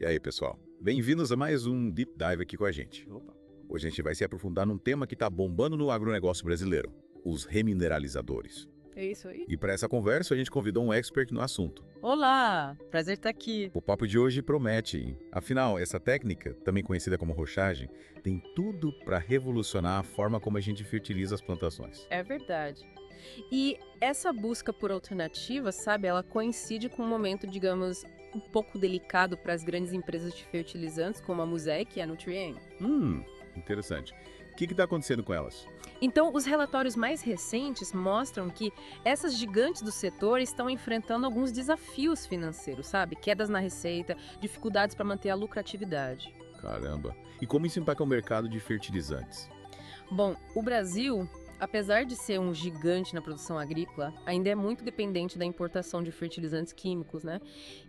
aí, pessoal? Bem-vindos a mais um Deep Dive aqui com a gente. Opa. Hoje a gente vai se aprofundar num tema que está bombando no agronegócio brasileiro, os remineralizadores. É isso aí. E para essa conversa a gente convidou um expert no assunto. Olá, prazer estar aqui. O papo de hoje promete, hein? Afinal, essa técnica, também conhecida como rochagem, tem tudo para revolucionar a forma como a gente fertiliza as plantações. É verdade. E essa busca por alternativas, sabe, ela coincide com um momento, digamos, um pouco delicado para as grandes empresas de fertilizantes, como a Mosaic e a Nutrien. Interessante. O que está acontecendo com elas? Então, os relatórios mais recentes mostram que essas gigantes do setor estão enfrentando alguns desafios financeiros, sabe? Quedas na receita, dificuldades para manter a lucratividade. Caramba. E como isso impacta o mercado de fertilizantes? Bom, o Brasil, apesar de ser um gigante na produção agrícola, ainda é muito dependente da importação de fertilizantes químicos, né?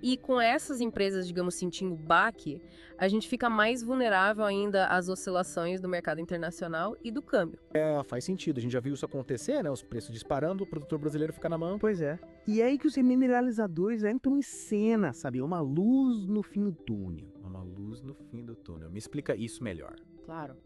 E com essas empresas, digamos, sentindo o baque, a gente fica mais vulnerável ainda às oscilações do mercado internacional e do câmbio. Faz sentido. A gente já viu isso acontecer, né? Os preços disparando, o produtor brasileiro fica na mão. Pois é. E é aí que os remineralizadores entram em cena, sabe? Uma luz no fim do túnel. Uma luz no fim do túnel. Me explica isso melhor. Claro.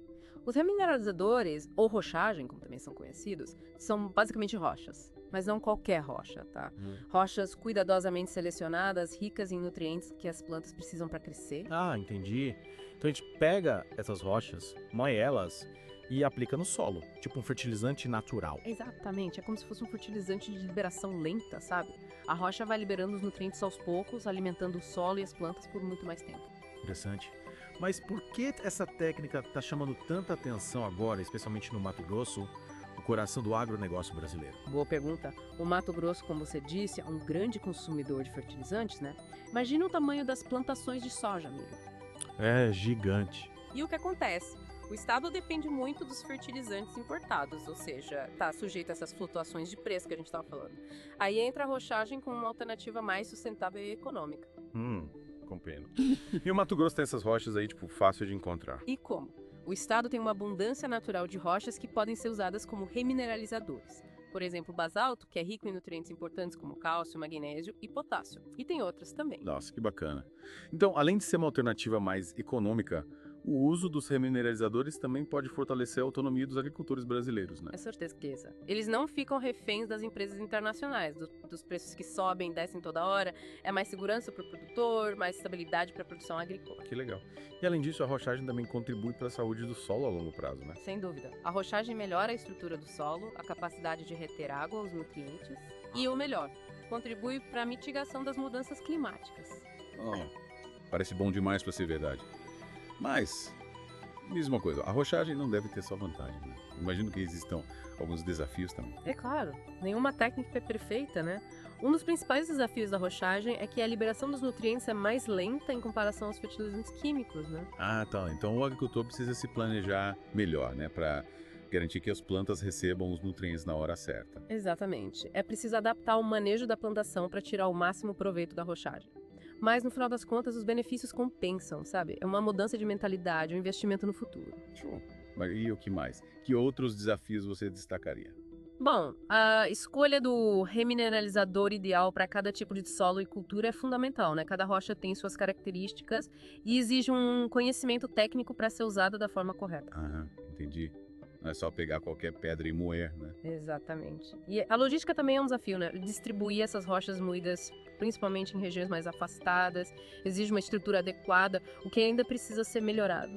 Os remineralizadores, ou rochagem, como também são conhecidos, são basicamente rochas, mas não qualquer rocha, tá? Rochas cuidadosamente selecionadas, ricas em nutrientes que as plantas precisam para crescer. Ah, entendi. Então a gente pega essas rochas, moe elas e aplica no solo, tipo um fertilizante natural. Exatamente, é como se fosse um fertilizante de liberação lenta, sabe? A rocha vai liberando os nutrientes aos poucos, alimentando o solo e as plantas por muito mais tempo. Interessante. Mas por que essa técnica está chamando tanta atenção agora, especialmente no Mato Grosso, o coração do agronegócio brasileiro? Boa pergunta. O Mato Grosso, como você disse, é um grande consumidor de fertilizantes, né? Imagina o tamanho das plantações de soja, amigo. É gigante. E o que acontece? O estado depende muito dos fertilizantes importados, ou seja, está sujeito a essas flutuações de preço que a gente estava falando. Aí entra a rochagem como uma alternativa mais sustentável e econômica. Compreendo. E o Mato Grosso tem essas rochas aí, tipo, fácil de encontrar. E como? O estado tem uma abundância natural de rochas que podem ser usadas como remineralizadores. Por exemplo, o basalto, que é rico em nutrientes importantes como cálcio, magnésio e potássio. E tem outras também. Nossa, que bacana. Então, além de ser uma alternativa mais econômica, o uso dos remineralizadores também pode fortalecer a autonomia dos agricultores brasileiros, né? É certeza. Eles não ficam reféns das empresas internacionais, dos preços que sobem e descem toda hora. É mais segurança para o produtor, mais estabilidade para a produção agrícola. Que legal. E além disso, a rochagem também contribui para a saúde do solo a longo prazo, né? Sem dúvida. A rochagem melhora a estrutura do solo, a capacidade de reter água, os nutrientes. E o melhor, contribui para a mitigação das mudanças climáticas. Parece bom demais para ser verdade. Mas, mesma coisa, a rochagem não deve ter só vantagem, né? Imagino que existam alguns desafios também. É claro, nenhuma técnica é perfeita, né? Um dos principais desafios da rochagem é que a liberação dos nutrientes é mais lenta em comparação aos fertilizantes químicos, né? Ah, tá. Então o agricultor precisa se planejar melhor, né? Para garantir que as plantas recebam os nutrientes na hora certa. Exatamente. É preciso adaptar o manejo da plantação para tirar o máximo proveito da rochagem. Mas, no final das contas, os benefícios compensam, sabe? É uma mudança de mentalidade, um investimento no futuro. Show. Mas e o que mais? Que outros desafios você destacaria? Bom, a escolha do remineralizador ideal para cada tipo de solo e cultura é fundamental, né? Cada rocha tem suas características e exige um conhecimento técnico para ser usada da forma correta. Entendi. Não é só pegar qualquer pedra e moer, né? Exatamente. E a logística também é um desafio, né? Distribuir essas rochas moídas, principalmente em regiões mais afastadas, exige uma estrutura adequada, o que ainda precisa ser melhorado.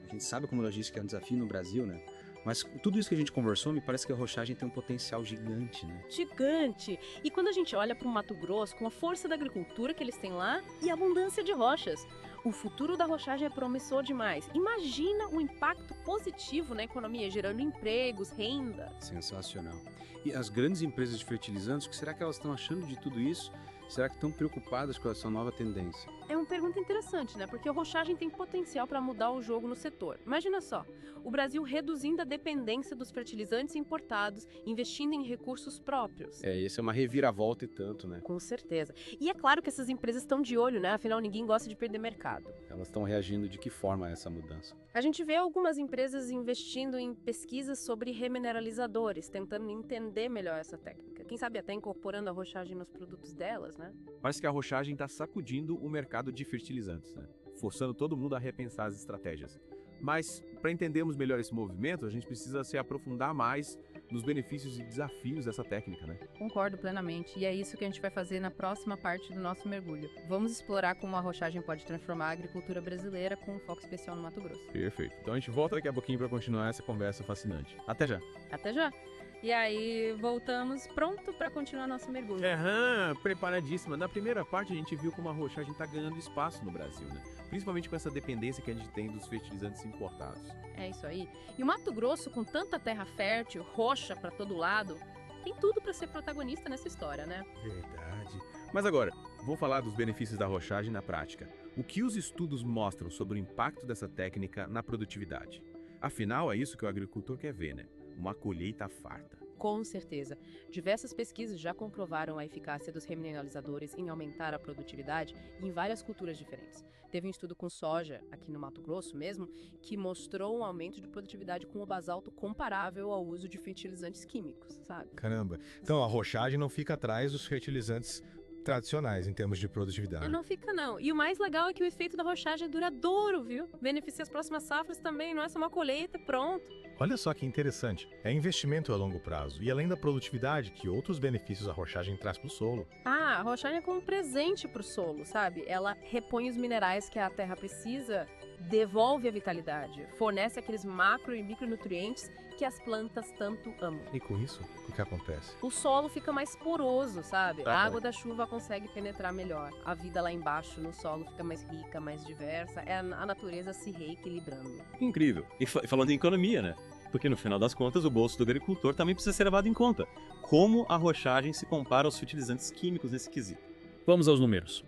A gente sabe como logística é um desafio no Brasil, né? Mas tudo isso que a gente conversou, me parece que a rochagem tem um potencial gigante, né? Gigante! E quando a gente olha para o Mato Grosso, com a força da agricultura que eles têm lá e a abundância de rochas, o futuro da rochagem é promissor demais. Imagina o impacto positivo na economia, gerando empregos, renda. Sensacional. E as grandes empresas de fertilizantes, o que será que elas estão achando de tudo isso? Será que estão preocupadas com essa nova tendência? É uma pergunta interessante, né? Porque a rochagem tem potencial para mudar o jogo no setor. Imagina só, o Brasil reduzindo a dependência dos fertilizantes importados, investindo em recursos próprios. Essa é uma reviravolta e tanto, né? Com certeza. E é claro que essas empresas estão de olho, né? Afinal, ninguém gosta de perder mercado. Elas estão reagindo de que forma a essa mudança? A gente vê algumas empresas investindo em pesquisas sobre remineralizadores, tentando entender melhor essa técnica. Quem sabe até incorporando a rochagem nos produtos delas, né? Parece que a rochagem está sacudindo o mercado de fertilizantes, né? forçando todo mundo a repensar as estratégias. Mas, para entendermos melhor esse movimento, a gente precisa se aprofundar mais nos benefícios e desafios dessa técnica, né? Concordo plenamente, e é isso que a gente vai fazer na próxima parte do nosso mergulho. Vamos explorar como a arrochagem pode transformar a agricultura brasileira com um foco especial no Mato Grosso. Perfeito. Então a gente volta daqui a pouquinho para continuar essa conversa fascinante. Até já. Até já! E aí, voltamos pronto para continuar nosso mergulho. Aham, preparadíssima. Na primeira parte a gente viu como a arrochagem está ganhando espaço no Brasil, né? Principalmente com essa dependência que a gente tem dos fertilizantes importados. É isso aí. E o Mato Grosso, com tanta terra fértil, roxa para todo lado, tem tudo para ser protagonista nessa história, né? Verdade. Mas agora, vou falar dos benefícios da arrochagem na prática. O que os estudos mostram sobre o impacto dessa técnica na produtividade? Afinal, é isso que o agricultor quer ver, né? Uma colheita farta. Com certeza. Diversas pesquisas já comprovaram a eficácia dos remineralizadores em aumentar a produtividade em várias culturas diferentes. Teve um estudo com soja, aqui no Mato Grosso mesmo, que mostrou um aumento de produtividade com o basalto comparável ao uso de fertilizantes químicos, sabe? Caramba. Então a arrochagem não fica atrás dos fertilizantes tradicionais em termos de produtividade. Não fica não. E o mais legal é que o efeito da arrochagem é duradouro, viu? Beneficia as próximas safras também, não é só uma colheita, pronto. Olha só que interessante. É investimento a longo prazo e além da produtividade, que outros benefícios a arrochagem traz para o solo. Ah, a arrochagem é como um presente pro solo, sabe? Ela repõe os minerais que a terra precisa, devolve a vitalidade, fornece aqueles macro e micronutrientes que as plantas tanto amam. E com isso, o que acontece? O solo fica mais poroso, sabe? A água da chuva consegue penetrar melhor. A vida lá embaixo no solo fica mais rica, mais diversa. É a natureza se reequilibrando. Incrível. E falando em economia, né? Porque no final das contas o bolso do agricultor também precisa ser levado em conta. Como a arrochagem se compara aos fertilizantes químicos nesse quesito? Vamos aos números.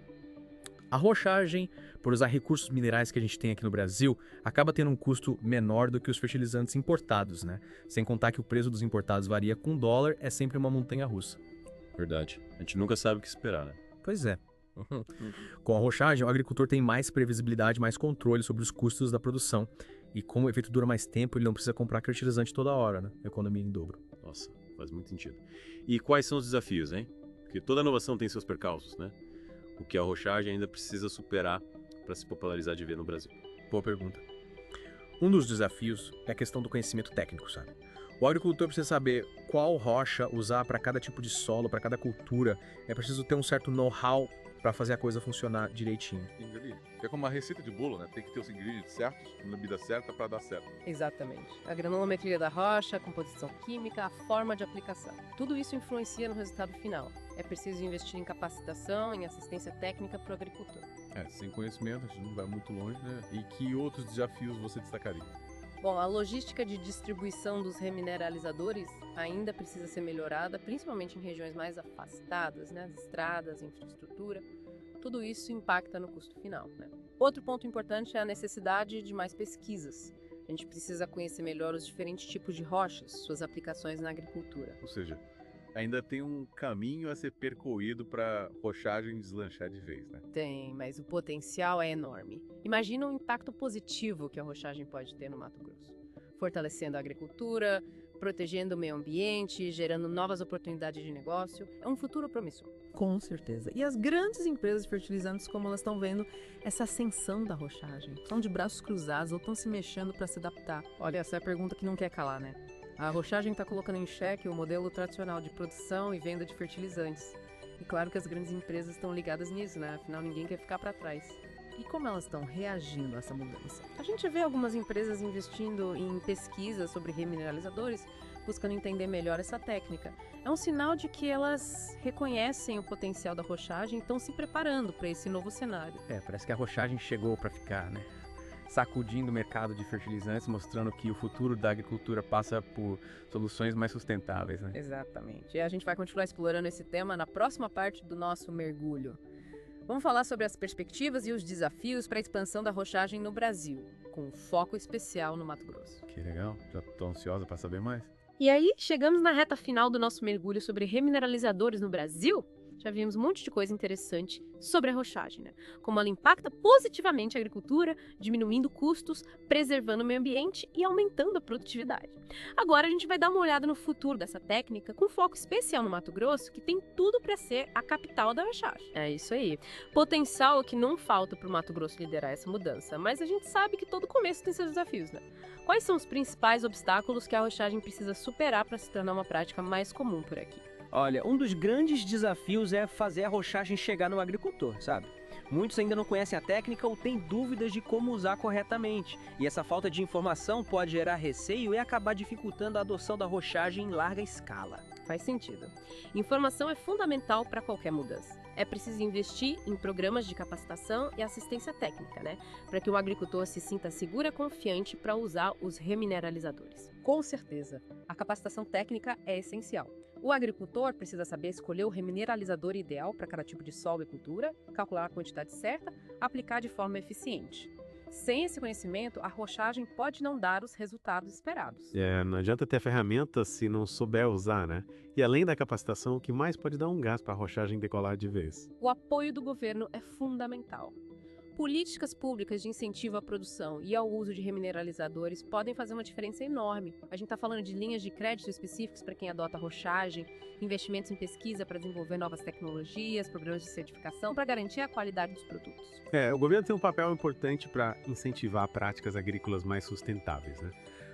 A arrochagem, por usar recursos minerais que a gente tem aqui no Brasil, acaba tendo um custo menor do que os fertilizantes importados, né? Sem contar que o preço dos importados varia com dólar, é sempre uma montanha-russa. Verdade. A gente nunca sabe o que esperar, né? Pois é. Com a arrochagem, o agricultor tem mais previsibilidade, mais controle sobre os custos da produção. E como o efeito dura mais tempo, ele não precisa comprar fertilizante toda hora, né? Economia em dobro. Nossa, faz muito sentido. E quais são os desafios, hein? Porque toda inovação tem seus percalços, né? O que a arrochagem ainda precisa superar para se popularizar de vez no Brasil. Boa pergunta. Um dos desafios é a questão do conhecimento técnico, sabe? O agricultor precisa saber qual rocha usar para cada tipo de solo, para cada cultura. É preciso ter um certo know-how para fazer a coisa funcionar direitinho. Entendi. É como uma receita de bolo, né? Tem que ter os ingredientes certos, na medida certa para dar certo. Exatamente. A granulometria da rocha, a composição química, a forma de aplicação. Tudo isso influencia no resultado final. É preciso investir em capacitação, em assistência técnica para o agricultor. Sem conhecimento a gente não vai muito longe, né? E que outros desafios você destacaria? Bom, a logística de distribuição dos remineralizadores ainda precisa ser melhorada, principalmente em regiões mais afastadas, né? As estradas, infraestrutura. Tudo isso impacta no custo final, né? Outro ponto importante é a necessidade de mais pesquisas. A gente precisa conhecer melhor os diferentes tipos de rochas, suas aplicações na agricultura. Ou seja, ainda tem um caminho a ser percorrido para a arrochagem deslanchar de vez, né? Tem, mas o potencial é enorme. Imagina o impacto positivo que a arrochagem pode ter no Mato Grosso. Fortalecendo a agricultura, protegendo o meio ambiente, gerando novas oportunidades de negócio. É um futuro promissor. Com certeza. E as grandes empresas de fertilizantes, como elas estão vendo essa ascensão da arrochagem? Estão de braços cruzados ou estão se mexendo para se adaptar? Olha, essa é a pergunta que não quer calar, né? A arrochagem está colocando em xeque o modelo tradicional de produção e venda de fertilizantes. E claro que as grandes empresas estão ligadas nisso, né? Afinal, ninguém quer ficar para trás. E como elas estão reagindo a essa mudança? A gente vê algumas empresas investindo em pesquisas sobre remineralizadores, buscando entender melhor essa técnica. É um sinal de que elas reconhecem o potencial da arrochagem e estão se preparando para esse novo cenário. Parece que a arrochagem chegou para ficar, né? Sacudindo o mercado de fertilizantes, mostrando que o futuro da agricultura passa por soluções mais sustentáveis, né? Exatamente. E a gente vai continuar explorando esse tema na próxima parte do nosso mergulho. Vamos falar sobre as perspectivas e os desafios para a expansão da arrochagem no Brasil, com um foco especial no Mato Grosso. Que legal, já estou ansiosa para saber mais. E aí, chegamos na reta final do nosso mergulho sobre remineralizadores no Brasil. já vimos um monte de coisa interessante sobre a rochagem, né? Como ela impacta positivamente a agricultura, diminuindo custos, preservando o meio ambiente e aumentando a produtividade. Agora a gente vai dar uma olhada no futuro dessa técnica, com foco especial no Mato Grosso, que tem tudo para ser a capital da rochagem. É isso aí. Potencial que não falta para o Mato Grosso liderar essa mudança, mas a gente sabe que todo começo tem seus desafios, né? Quais são os principais obstáculos que a rochagem precisa superar para se tornar uma prática mais comum por aqui? Olha, um dos grandes desafios é fazer a rochagem chegar no agricultor, sabe? Muitos ainda não conhecem a técnica ou têm dúvidas de como usar corretamente. E essa falta de informação pode gerar receio e acabar dificultando a adoção da rochagem em larga escala. Faz sentido. Informação é fundamental para qualquer mudança. É preciso investir em programas de capacitação e assistência técnica, né? Para que o agricultor se sinta seguro e confiante para usar os remineralizadores. Com certeza, a capacitação técnica é essencial. O agricultor precisa saber escolher o remineralizador ideal para cada tipo de solo e cultura, calcular a quantidade certa, aplicar de forma eficiente. Sem esse conhecimento, a rochagem pode não dar os resultados esperados. Não adianta ter a ferramenta se não souber usar, né? E além da capacitação, o que mais pode dar um gás para a rochagem decolar de vez? O apoio do governo é fundamental. Políticas públicas de incentivo à produção e ao uso de remineralizadores podem fazer uma diferença enorme. A gente está falando de linhas de crédito específicas para quem adota a rochagem, investimentos em pesquisa para desenvolver novas tecnologias, programas de certificação para garantir a qualidade dos produtos. O governo tem um papel importante para incentivar práticas agrícolas mais sustentáveis, né?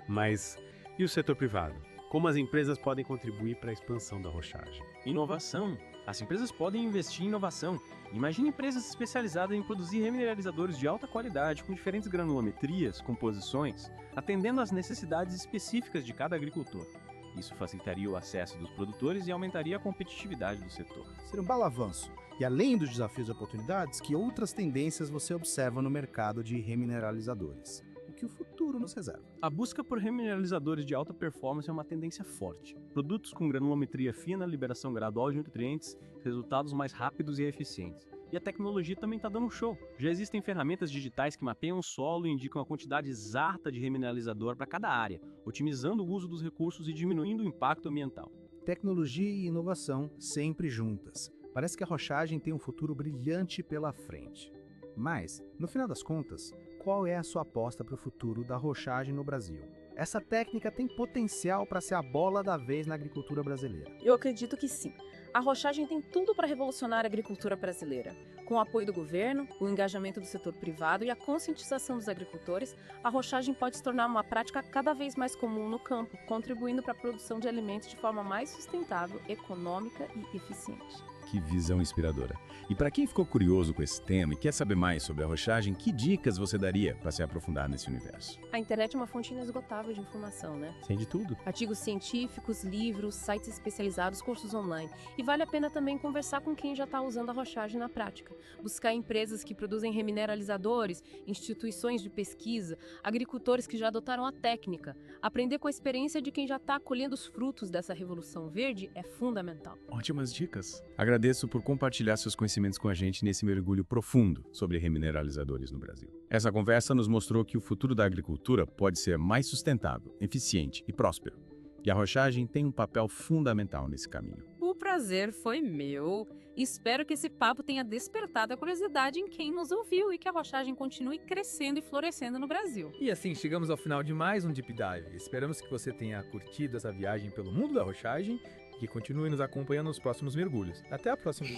Mas e o setor privado? Como as empresas podem contribuir para a expansão da rochagem? Inovação. As empresas podem investir em inovação. Imagine empresas especializadas em produzir remineralizadores de alta qualidade, com diferentes granulometrias, composições, atendendo às necessidades específicas de cada agricultor. Isso facilitaria o acesso dos produtores e aumentaria a competitividade do setor. Seria um belo avanço. E além dos desafios e oportunidades, que outras tendências você observa no mercado de remineralizadores? O que o futuro nos reserva? A busca por remineralizadores de alta performance é uma tendência forte. Produtos com granulometria fina, liberação gradual de nutrientes, resultados mais rápidos e eficientes. E a tecnologia também está dando um show. Já existem ferramentas digitais que mapeiam o solo e indicam a quantidade exata de remineralizador para cada área, otimizando o uso dos recursos e diminuindo o impacto ambiental. Tecnologia e inovação sempre juntas. Parece que a rochagem tem um futuro brilhante pela frente. Mas, no final das contas, qual é a sua aposta para o futuro da rochagem no Brasil? Essa técnica tem potencial para ser a bola da vez na agricultura brasileira? Eu acredito que sim. A rochagem tem tudo para revolucionar a agricultura brasileira. Com o apoio do governo, o engajamento do setor privado e a conscientização dos agricultores, a rochagem pode se tornar uma prática cada vez mais comum no campo, contribuindo para a produção de alimentos de forma mais sustentável, econômica e eficiente. Que visão inspiradora. E para quem ficou curioso com esse tema e quer saber mais sobre a rochagem, que dicas você daria para se aprofundar nesse universo? A internet é uma fonte inesgotável de informação, né? Tem de tudo. Artigos científicos, livros, sites especializados, cursos online. E vale a pena também conversar com quem já está usando a rochagem na prática. Buscar empresas que produzem remineralizadores, instituições de pesquisa, agricultores que já adotaram a técnica. Aprender com a experiência de quem já está colhendo os frutos dessa revolução verde é fundamental. Ótimas dicas. Agradeço por compartilhar seus conhecimentos com a gente nesse mergulho profundo sobre remineralizadores no Brasil. Essa conversa nos mostrou que o futuro da agricultura pode ser mais sustentável, eficiente e próspero. E a rochagem tem um papel fundamental nesse caminho. O prazer foi meu. Espero que esse papo tenha despertado a curiosidade em quem nos ouviu e que a rochagem continue crescendo e florescendo no Brasil. E assim chegamos ao final de mais um Deep Dive. Esperamos que você tenha curtido essa viagem pelo mundo da rochagem e que continue nos acompanhando nos próximos mergulhos. Até a próxima.